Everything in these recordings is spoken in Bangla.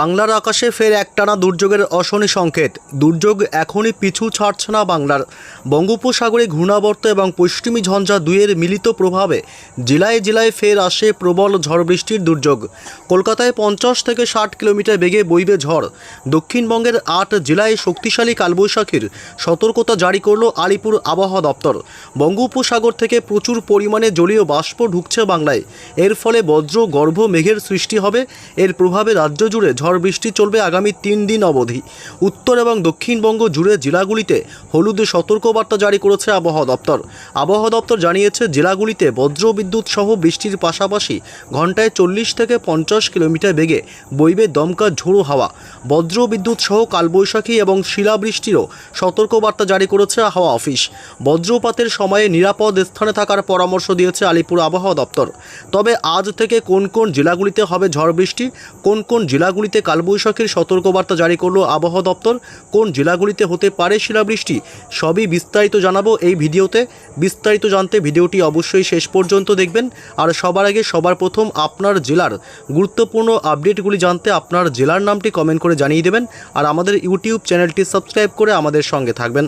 বাংলার আকাশে ফের একটানা দুর্যোগের অশনি সংকেত। দুর্যোগ এখনই পিছু ছাড়ছে না বাংলার। বঙ্গোপসাগরে ঘূর্ণাবর্ত এবং পশ্চিমী ঝঞ্ঝা দুইয়ের মিলিত প্রভাবে জেলায় জেলায় ফের আসে প্রবল ঝড় বৃষ্টির দুর্যোগ। কলকাতায় 50 থেকে 60 কিলোমিটার বেগে বইবে ঝড়। দক্ষিণবঙ্গের 8 জেলায় শক্তিশালী কালবৈশাখীর সতর্কতা জারি করল আলিপুর আবহাওয়া দপ্তর। বঙ্গোপসাগর থেকে প্রচুর পরিমাণে জলীয় বাষ্প ঢুকছে বাংলায়। এর ফলে বজ্র গর্ভ মেঘের সৃষ্টি হবে। এর প্রভাবে রাজ্য জুড়ে ঝড় বৃষ্টি চলবে আগামী 3 দিন অবধি। উত্তর এবং দক্ষিণবঙ্গ জুড়ে জেলাগুলিতে হলুদ সতর্কবার্তা জারি করেছে আবহাওয়া দপ্তর। আবহাওয়া দপ্তর জানিয়েছে, জেলাগুলিতে বজ্র বিদ্যুৎ সহ বৃষ্টির পাশাপাশি ঘন্টায় 40 থেকে 50 কিলোমিটার বেগে বইবে দমকা ঝোড়ো হাওয়া। বজ্র বিদ্যুৎ সহ কালবৈশাখী এবং শিলাবৃষ্টিরও সতর্কবার্তা জারি করেছে হাওয়া অফিস। বজ্রপাতের সময়ে নিরাপদ স্থানে থাকার পরামর্শ দিয়েছে আলিপুর আবহাওয়া দপ্তর। তবে আজ থেকে কোন কোন জেলাগুলিতে হবে ঝড় বৃষ্টি, কোন কোন জেলাগুলিতে কালবৈশাখীর সতর্কবার্তা জারি করলো আবহাওয়া দপ্তর, কোন জেলাগুলিতে হতে পারে শিলাবৃষ্টি, সবই বিস্তারিত জানাবো এই ভিডিওতে। বিস্তারিত জানতে ভিডিওটি অবশ্যই শেষ পর্যন্ত দেখবেন। আর সবার আগে সবার প্রথম আপনার জেলার গুরুত্বপূর্ণ আপডেটগুলি জানতে আপনার জেলার নামটি কমেন্ট করে জানিয়ে দেবেন। আর আমাদের ইউটিউব চ্যানেলটি সাবস্ক্রাইব করে আমাদের সঙ্গে থাকবেন।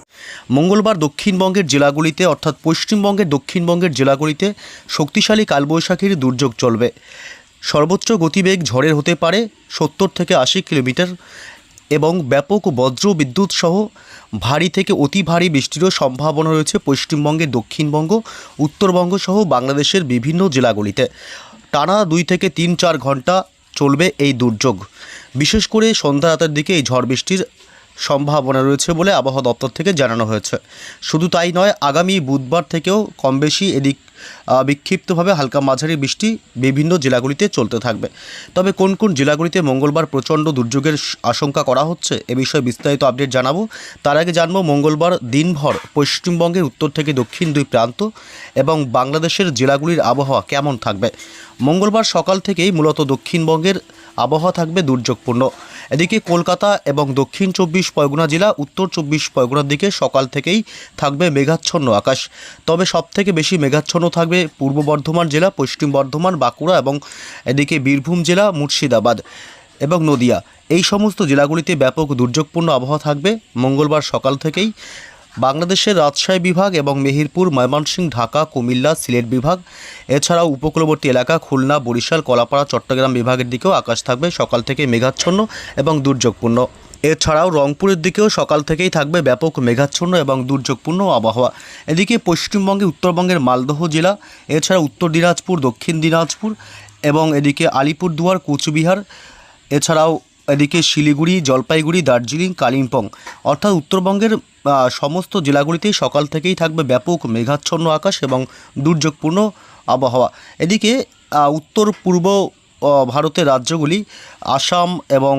মঙ্গলবার দক্ষিণবঙ্গের জেলাগুলিতে অর্থাৎ পশ্চিমবঙ্গের দক্ষিণবঙ্গের জেলাগুলিতে শক্তিশালী কালবৈশাখীর দুর্যোগ চলবে। সর্বোচ্চ গতিবেগ ঝড়ের হতে পারে 70 থেকে 80 কিলোমিটার এবং ব্যাপক বজ্র বিদ্যুৎ সহ ভারী থেকে অতি ভারী বৃষ্টিরও সম্ভাবনা রয়েছে পশ্চিমবঙ্গের দক্ষিণবঙ্গ, উত্তরবঙ্গ সহ বাংলাদেশের বিভিন্ন জেলাগুলিতে। টানা 2 থেকে 3-4 ঘন্টা চলবে এই দুর্যোগ। বিশেষ করে সন্ধ্যা রাতের দিকে এই ঝড় বৃষ্টির সম্ভাবনা রয়েছে বলে আবহাওয়া দপ্তর থেকে জানানো হয়েছে। শুধু তাই নয়, আগামী বুধবার থেকেও কম বেশি এদিক বিক্ষিপ্তভাবে হালকা মাঝারি বৃষ্টি বিভিন্ন জেলাগুলিতে চলতে থাকবে। তবে কোন কোন জেলাগুলিতে মঙ্গলবার প্রচণ্ড দুর্যোগের আশঙ্কা করা হচ্ছে এ বিষয়ে বিস্তারিত আপডেট জানাবো। তার আগে জানবো মঙ্গলবার দিনভর পশ্চিমবঙ্গের উত্তর থেকে দক্ষিণ দুই প্রান্ত এবং বাংলাদেশের জেলাগুলির আবহাওয়া কেমন থাকবে। মঙ্গলবার সকাল থেকেই মূলত দক্ষিণবঙ্গের আবহাওয়া থাকবে দুর্যোগপূর্ণ। এদিকে কলকাতা এবং দক্ষিণ 24 পরগনা জেলা, উত্তর 24 পরগনার দিকে সকাল থেকেই থাকবে মেঘাচ্ছন্ন আকাশ। তবে সবথেকে বেশি মেঘাচ্ছন্ন থাকবে পূর্ব বর্ধমান জেলা, পশ্চিম বর্ধমান, বাঁকুড়া এবং এদিকে বীরভূম জেলা, মুর্শিদাবাদ এবং নদিয়া। এই সমস্ত জেলাগুলিতে ব্যাপক দুর্যোগপূর্ণ আবহাওয়া থাকবে মঙ্গলবার সকাল থেকেই। বাংলাদেশের রাজশাহী বিভাগ এবং মেহেরপুর, ময়মনসিংহ, ঢাকা, কুমিল্লা, সিলেট বিভাগ, এছাড়াও উপকূলবর্তী এলাকা খুলনা, বরিশাল, কলাপাড়া, চট্টগ্রাম বিভাগের দিকেও আকাশ থাকবে সকাল থেকে মেঘাচ্ছন্ন এবং দুর্যোগপূর্ণ। এছাড়াও রংপুরের দিকেও সকাল থেকেই থাকবে ব্যাপক মেঘাচ্ছন্ন এবং দুর্যোগপূর্ণ আবহাওয়া। এদিকে পশ্চিমবঙ্গে উত্তরবঙ্গের মালদহ জেলা, এছাড়া উত্তর দিনাজপুর, দক্ষিণ দিনাজপুর এবং এদিকে আলিপুরদুয়ার, কোচবিহার, এছাড়াও এদিকে শিলিগুড়ি, জলপাইগুড়ি, দার্জিলিং, কালিম্পং অর্থাৎ উত্তরবঙ্গের সমস্ত জেলাগুলিতেই সকাল থেকেই থাকবে ব্যাপক মেঘাচ্ছন্ন আকাশ এবং দুর্যোগপূর্ণ আবহাওয়া। এদিকে উত্তর পূর্ব ভারতের রাজ্যগুলি আসাম এবং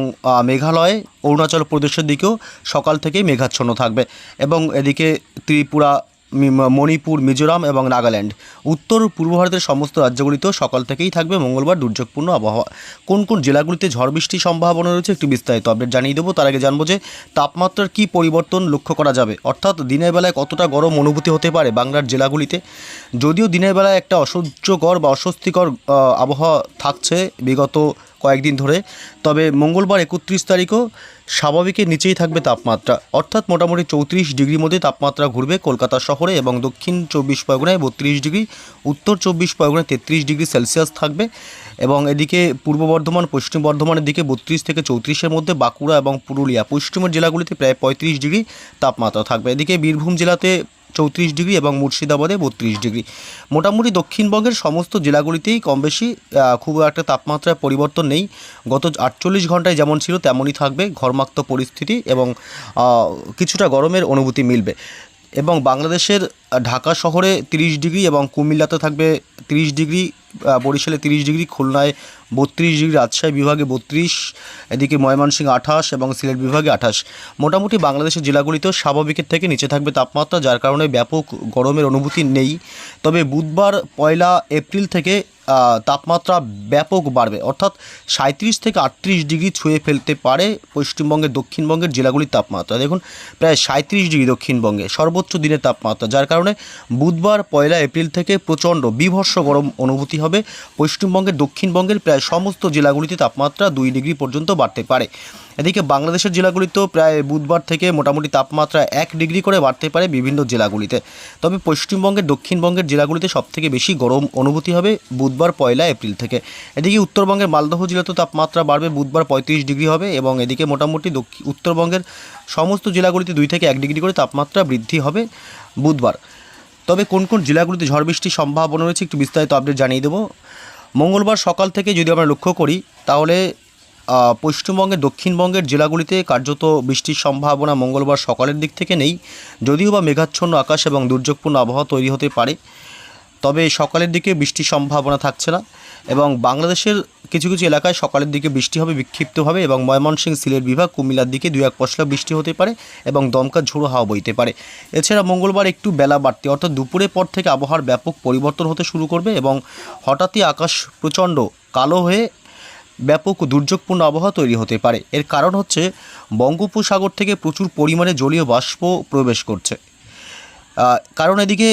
মেঘালয়, অরুণাচল প্রদেশের দিকেও সকাল থেকেই মেঘাচ্ছন্ন থাকবে এবং এদিকে ত্রিপুরা, মণিপুর, মিজোরাম এবং নাগাল্যান্ড, উত্তর পূর্ব ভারতের সমস্ত রাজ্যগুলিতেও সকাল থেকেই থাকবে মঙ্গলবার দুর্যোগপূর্ণ আবহাওয়া। কোন কোন জেলাগুলিতে ঝড় বৃষ্টির সম্ভাবনা রয়েছে একটু বিস্তারিত আপডেট জানিয়ে দেবো। তার আগে জানবো যে তাপমাত্রার কী পরিবর্তন লক্ষ্য করা যাবে, অর্থাৎ দিনের বেলায় কতটা গরম অনুভূতি হতে পারে বাংলার জেলাগুলিতে। যদিও দিনের বেলায় একটা অসহ্যকর বা অস্বস্তিকর আবহাওয়া থাকছে বিগত কয়েকদিন ধরে, তবে মঙ্গলবার 31 তারিখও স্বাভাবিকের নিচেই থাকবে তাপমাত্রা, অর্থাৎ মোটামুটি 34 ডিগ্রির মধ্যে তাপমাত্রা ঘুরবে কলকাতা শহরে এবং দক্ষিণ 24 পরগনায় 32 ডিগ্রি, উত্তর 24 পরগনায় 33 ডিগ্রি সেলসিয়াস থাকবে এবং এদিকে পূর্ব বর্ধমান, পশ্চিম বর্ধমানের দিকে 32 থেকে 34-এর মধ্যে, বাঁকুড়া এবং পুরুলিয়া পশ্চিমের জেলাগুলিতে প্রায় 35 ডিগ্রি তাপমাত্রা থাকবে। এদিকে বীরভূম জেলাতে 34 ডিগ্রি এবং মুর্শিদাবাদে 32 ডিগ্রি। মোটামুটি দক্ষিণবঙ্গের সমস্ত জেলাগুলিতেই কম বেশি খুব একটা তাপমাত্রার পরিবর্তন নেই। গত 48 ঘন্টায় যেমন ছিল তেমনই থাকবে ঘর্মাক্ত পরিস্থিতি এবং কিছুটা গরমের অনুভূতি মিলবে। এবং বাংলাদেশের ঢাকা শহরে 30 ডিগ্রি এবং কুমিল্লাতে থাকবে 30 ডিগ্রি, বরিশালে 30 ডিগ্রি, খুলনায় 32 ডিগ্রি, রাজশাহী বিভাগে 32, এদিকে ময়মনসিংহ 28 এবং সিলেট বিভাগে 28। মোটামুটি বাংলাদেশের জেলাগুলিতেও স্বাভাবিকের থেকে নিচে থাকবে তাপমাত্রা, যার কারণে ব্যাপক গরমের অনুভূতি নেই। তবে বুধবার 1 এপ্রিল থেকে তাপমাত্রা ব্যাপক বাড়বে, অর্থাৎ 37 থেকে 38 ডিগ্রি ছুঁয়ে ফেলতে পারে পশ্চিমবঙ্গের দক্ষিণবঙ্গের জেলাগুলির তাপমাত্রা। দেখুন প্রায় 37 ডিগ্রি দক্ষিণবঙ্গে সর্বোচ্চ দিনের তাপমাত্রা, যার কারণে বুধবার 1 এপ্রিল থেকে প্রচণ্ড বীভৎস গরম অনুভূতি হবে। পশ্চিমবঙ্গের দক্ষিণবঙ্গের প্রায় সমস্ত জেলাগুলিতে তাপমাত্রা 2 ডিগ্রি পর্যন্ত বাড়তে পারে। এদিকে বাংলাদেশের জেলাগুলিতেও প্রায় বুধবার থেকে মোটামুটি তাপমাত্রা 1 ডিগ্রি করে বাড়তে পারে বিভিন্ন জেলাগুলিতে। তবে পশ্চিমবঙ্গের দক্ষিণবঙ্গের জেলাগুলিতে সবথেকে বেশি গরম অনুভূতি হবে বুধবার 1 এপ্রিল থেকে। এদিকে উত্তরবঙ্গের মালদহ জেলাতেও তাপমাত্রা বাড়বে, বুধবার 35 ডিগ্রি হবে এবং এদিকে মোটামুটি উত্তরবঙ্গের সমস্ত জেলাগুলিতে 2 থেকে 1 ডিগ্রি করে তাপমাত্রা বৃদ্ধি হবে বুধবার। তবে কোন কোন জেলাগুলিতে ঝড় বৃষ্টির সম্ভাবনা রয়েছে একটু বিস্তারিত আপডেট জানিয়ে দেবো। মঙ্গলবার সকাল থেকে যদি আমরা লক্ষ্য করি তাহলে পশ্চিমবঙ্গের দক্ষিণবঙ্গের জেলাগুলিতে কার্যত বৃষ্টির সম্ভাবনা মঙ্গলবার সকালের দিক থেকে নেই, যদিও বা মেঘাচ্ছন্ন আকাশ এবং দুর্যোগপূর্ণ আবহাওয়া তৈরি হতে পারে, তবে সকালের দিকে বৃষ্টির সম্ভাবনা থাকছে না। এবং বাংলাদেশের কিছু কিছু এলাকায় সকালের দিকে বৃষ্টি হবে বিক্ষিপ্তভাবে, এবং ময়মনসিংহ, সিলেট বিভাগ, কুমিল্লার দিকে 2-1 পশলা বৃষ্টি হতে পারে এবং দমকা ঝোড়ো হাওয়া বইতে পারে। এছাড়া মঙ্গলবার একটু বেলা বাড়তে অর্থাৎ দুপুরের পর থেকে আবহাওয়ার ব্যাপক পরিবর্তন হতে শুরু করবে এবং হঠাৎই আকাশ প্রচণ্ড কালো হয়ে ব্যাপক দুর্যোগপূর্ণ আবহাওয়া তৈরি হতে পারে। এর কারণ হচ্ছে বঙ্গোপসাগর থেকে প্রচুর পরিমাণে জলীয় বাষ্প প্রবেশ করছে, কারণ এদিকে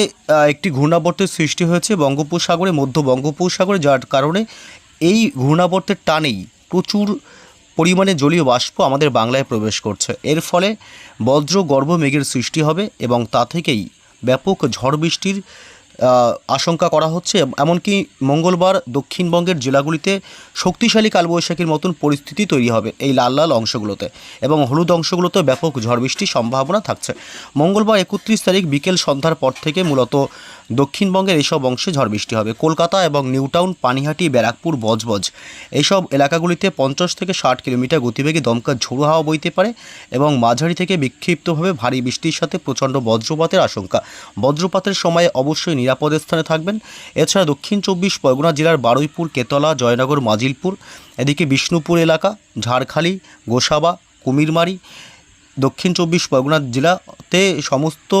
একটি ঘূর্ণাবর্তের সৃষ্টি হয়েছে বঙ্গোপসাগরে, মধ্য বঙ্গোপসাগরে, যার কারণে এই ঘূর্ণাবর্তের টানেই প্রচুর পরিমাণে জলীয় বাষ্প আমাদের বাংলায় প্রবেশ করছে। এর ফলে বজ্র গর্ভ মেঘের সৃষ্টি হবে এবং তা থেকেই ব্যাপক ঝড় বৃষ্টির আশঙ্কা করা হচ্ছে। এমনকি মঙ্গলবার দক্ষিণবঙ্গের জেলাগুলিতে শক্তিশালী কালবৈশাখীর মতন পরিস্থিতি তৈরি হবে এই লাল লাল অংশগুলোতে, এবং হলুদ অংশগুলোতে ব্যাপক ঝড় বৃষ্টির সম্ভাবনা থাকছে। মঙ্গলবার 31 তারিখ বিকেল সন্ধ্যার পর থেকে মূলত দক্ষিণবঙ্গের এইসব অংশে ঝড় বৃষ্টি হবে। কলকাতা এবং নিউটাউন, পানিহাটি, ব্যারাকপুর, বজবজ এইসব এলাকাগুলিতে 50 থেকে 60 কিলোমিটার গতিবেগে দমকা ঝোড়ো হাওয়া বইতে পারে এবং মাঝারি থেকে বিক্ষিপ্তভাবে ভারী বৃষ্টির সাথে প্রচণ্ড বজ্রপাতের আশঙ্কা। বজ্রপাতের সময় অবশ্যই নিরাপদ স্থানে থাকবেন। এছাড়া দক্ষিণ 24 পরগনা জেলার বারুইপুর, কেতলা, জয়নগর, মাজিলপুর, এদিকে বিষ্ণুপুর এলাকা, ঝাড়খালি, গোসাবা, কুমিরমারি, দক্ষিণ 24 পরগনা জেলাতে সমস্ত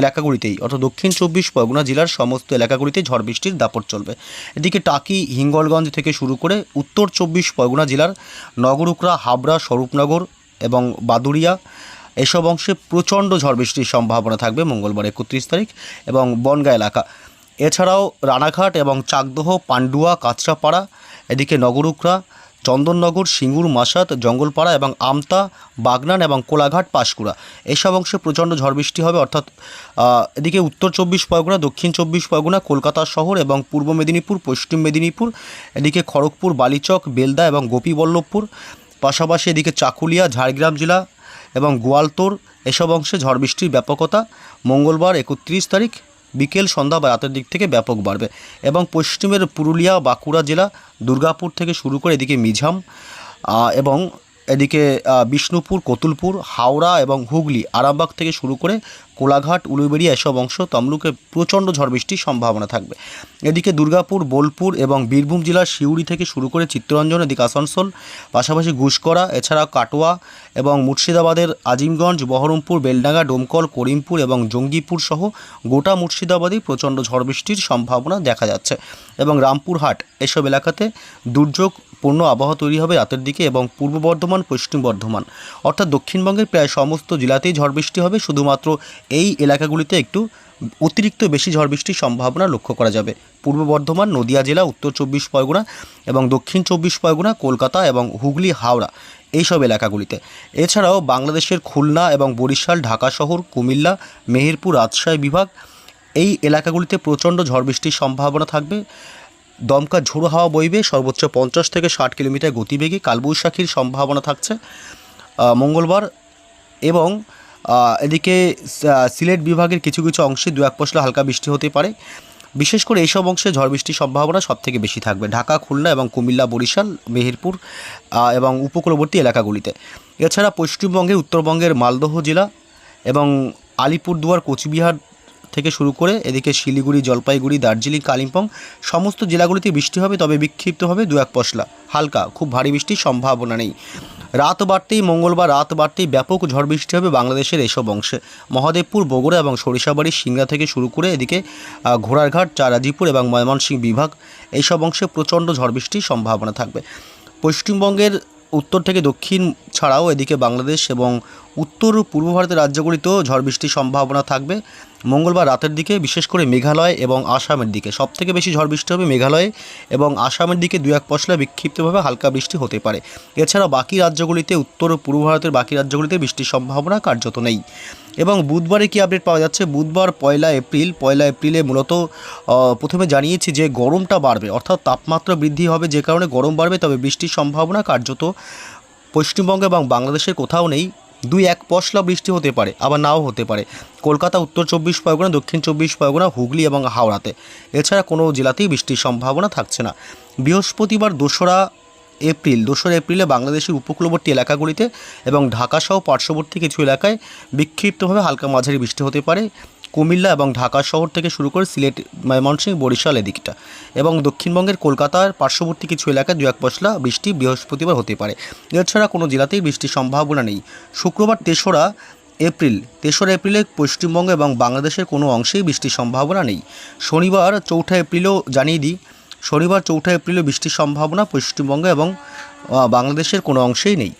এলাকাগুলিতেই অর্থাৎ দক্ষিণ 24 পরগনা জেলার সমস্ত এলাকাগুলিতে ঝড় বৃষ্টির দাপট চলবে। এদিকে টাকি, হিঙ্গলগঞ্জ থেকে শুরু করে উত্তর 24 পরগনা জেলার নগরুকরা, হাবড়া, স্বরূপনগর এবং বাদুড়িয়া এসব অংশে প্রচণ্ড ঝড় বৃষ্টির সম্ভাবনা থাকবে মঙ্গলবার 31 তারিখ, এবং বনগাঁ এলাকা, এছাড়াও রানাঘাট এবং চাকদহ, পান্ডুয়া, কাঁচরাপাড়া, এদিকে নগরুকরা, চন্দননগর, সিঙ্গুর, মাসাত, জঙ্গলপাড়া এবং আমতা, বাগনান এবং কোলাঘাট, পাঁশকুড়া এসব অংশে প্রচণ্ড ঝড় বৃষ্টি হবে। অর্থাৎ এদিকে উত্তর 24 পরগনা, দক্ষিণ 24 পরগনা, কলকাতা শহর এবং পূর্ব মেদিনীপুর, পশ্চিম মেদিনীপুর, এদিকে খড়গপুর, বালিচক, বেলদা এবং গোপীবল্লভপুর, পাশাপাশি এদিকে চাকুলিয়া, ঝাড়গ্রাম জেলা এবং গোয়ালতোড় এসব অংশে ঝড় বৃষ্টির ব্যাপকতা মঙ্গলবার 31 তারিখ বিকেল, সন্ধ্যা বা রাতের দিক থেকে ব্যাপক বাড়বে। এবং পশ্চিমের পুরুলিয়া, বাঁকুড়া জেলা, দুর্গাপুর থেকে শুরু করে এদিকে মিঝাম এবং এদিকে বিষ্ণুপুর, কতুলপুর, হাওড়া এবং হুগলি, আরামবাগ থেকে শুরু করে কোলাঘাট, উলুবেড়িয়া এসব অংশ তমলুকে প্রচণ্ড ঝড় বৃষ্টির সম্ভাবনা থাকবে। এদিকে দুর্গাপুর, বোলপুর এবং বীরভূম জেলার সিউড়ি থেকে শুরু করে চিত্তরঞ্জন, এদিকে আসানসোল, পাশাপাশি ঘুষকরা, এছাড়া কাটোয়া এবং মুর্শিদাবাদের আজিমগঞ্জ, বহরমপুর, বেলডাঙ্গা, ডোমকল, করিমপুর এবং জঙ্গিপুর সহ গোটা মুর্শিদাবাদেই প্রচণ্ড ঝড় বৃষ্টির সম্ভাবনা দেখা যাচ্ছে। এবং রামপুরহাট এসব এলাকাতে দুর্যোগপূর্ণ আবহাওয়া তৈরি হবে রাতের দিকে। এবং পূর্ব বর্ধমান, পশ্চিম বর্ধমান অর্থাৎ দক্ষিণবঙ্গের প্রায় সমস্ত জেলাতেই ঝড় বৃষ্টি হবে, শুধুমাত্র এই এলাকাগুলিতে একটু অতিরিক্ত বেশি ঝড় বৃষ্টির সম্ভাবনা লক্ষ্য করা যাবে। পূর্ব বর্ধমান, নদিয়া জেলা, উত্তর 24 পরগনা এবং দক্ষিণ 24 পরগনা, কলকাতা এবং হুগলি, হাওড়া এইসব এলাকাগুলিতে। এছাড়াও বাংলাদেশের খুলনা এবং বরিশাল, ঢাকা শহর, কুমিল্লা, মেহেরপুর, রাজশাহী বিভাগ এই এলাকাগুলিতে প্রচণ্ড ঝড় বৃষ্টির সম্ভাবনা থাকবে। দমকা ঝোড়ো হাওয়া বইবে, সর্বোচ্চ 50 থেকে 60 কিলোমিটার গতিবেগে কালবৈশাখীর সম্ভাবনা থাকছে মঙ্গলবার। এবং এদিকে সিলেট বিভাগের কিছু কিছু অংশে 2-1 পশলা হালকা বৃষ্টি হতে পারে। বিশেষ করে এইসব অংশে ঝড় বৃষ্টির সম্ভাবনা সবথেকে বেশি থাকবে ঢাকা, খুলনা এবং কুমিল্লা, বরিশাল, মেহেরপুর এবং উপকূলবর্তী এলাকাগুলিতে। এছাড়া পশ্চিমবঙ্গের উত্তরবঙ্গের মালদহ জেলা এবং আলিপুরদুয়ার, কোচবিহার থেকে শুরু করে এদিকে শিলিগুড়ি, জলপাইগুড়ি, দার্জিলিং, কালিম্পং সমস্ত জেলাগুলিতে বৃষ্টি হবে, তবে বিক্ষিপ্তভাবে 2-1 পশলা, হালকা, খুব ভারী বৃষ্টির সম্ভাবনা নেই। রাত বাড়তেই মঙ্গলবার রাত বাড়তেই ব্যাপক ঝড় বৃষ্টি হবে বাংলাদেশের এসব অংশে। মহাদেবপুর, বগুড়া এবং সরিষাবাড়ি, সিংড়া থেকে শুরু করে এদিকে ঘোড়ারঘাট, চারাজিপুর এবং ময়মনসিংহ বিভাগ এইসব অংশে প্রচণ্ড ঝড় বৃষ্টির সম্ভাবনা থাকবে। পশ্চিমবঙ্গের উত্তর থেকে দক্ষিণ ছাড়াও এদিকে বাংলাদেশ এবং উত্তর পূর্ব ভারতের রাজ্যগুলিতেও ঝড় বৃষ্টির সম্ভাবনা থাকবে। মঙ্গলবার রাতের দিকে বিশেষ করে মেঘালয় এবং আসামের দিকে সবথেকে বেশি ঝড় বৃষ্টি হবে মেঘালয়ে এবং আসামের দিকে 2-1 পশলা বিক্ষিপ্তভাবে হালকা বৃষ্টি হতে পারে। এছাড়া বাকি রাজ্যগুলিতে, উত্তর ও পূর্ব ভারতের বাকি রাজ্যগুলিতে বৃষ্টির সম্ভাবনা কার্যত নেই। এবং বুধবারে কী আপডেট পাওয়া যাচ্ছে, বুধবার 1 এপ্রিলে মূলত প্রথমে জানিয়েছি যে গরমটা বাড়বে, অর্থাৎ তাপমাত্রা বৃদ্ধি হবে, যে কারণে গরম বাড়বে, তবে বৃষ্টির সম্ভাবনা কার্যত পশ্চিমবঙ্গ এবং বাংলাদেশের কোথাও নেই। 2-1 পশলা বৃষ্টি হতে পারে, আবার নাও হতে পারে কলকাতা, উত্তর 24 পরগনা, দক্ষিণ 24 পরগনা, হুগলি এবং হাওড়াতে। এছাড়া কোনো জেলাতেই বৃষ্টির সম্ভাবনা থাকছে না। বৃহস্পতিবার 2 এপ্রিলে বাংলাদেশের উপকূলবর্তী এলাকাগুলিতে এবং ঢাকাসহ পার্শ্ববর্তী কিছু এলাকায় বিক্ষিপ্তভাবে হালকা মাঝারি বৃষ্টি হতে পারে। কুমিল্লা এবং ঢাকা শহর থেকে শুরু করে সিলেট, ময়মনসিংহ, বরিশাল এদিকটা এবং দক্ষিণবঙ্গের কলকাতার পার্শ্ববর্তী কিছু এলাকায় 2-1 পশলা বৃষ্টি বৃহস্পতিবার হতে পারে। এছাড়া কোনো জেলাতেই বৃষ্টির সম্ভাবনা নেই। শুক্রবার 3 এপ্রিলে পশ্চিমবঙ্গ এবং বাংলাদেশের কোনো অংশেই বৃষ্টির সম্ভাবনা নেই। শনিবার 4 এপ্রিলেও জানিয়ে দিই, শনিবার 4 এপ্রিলে বৃষ্টির সম্ভাবনা পশ্চিমবঙ্গ এবং বাংলাদেশের কোনো অংশেই নেই।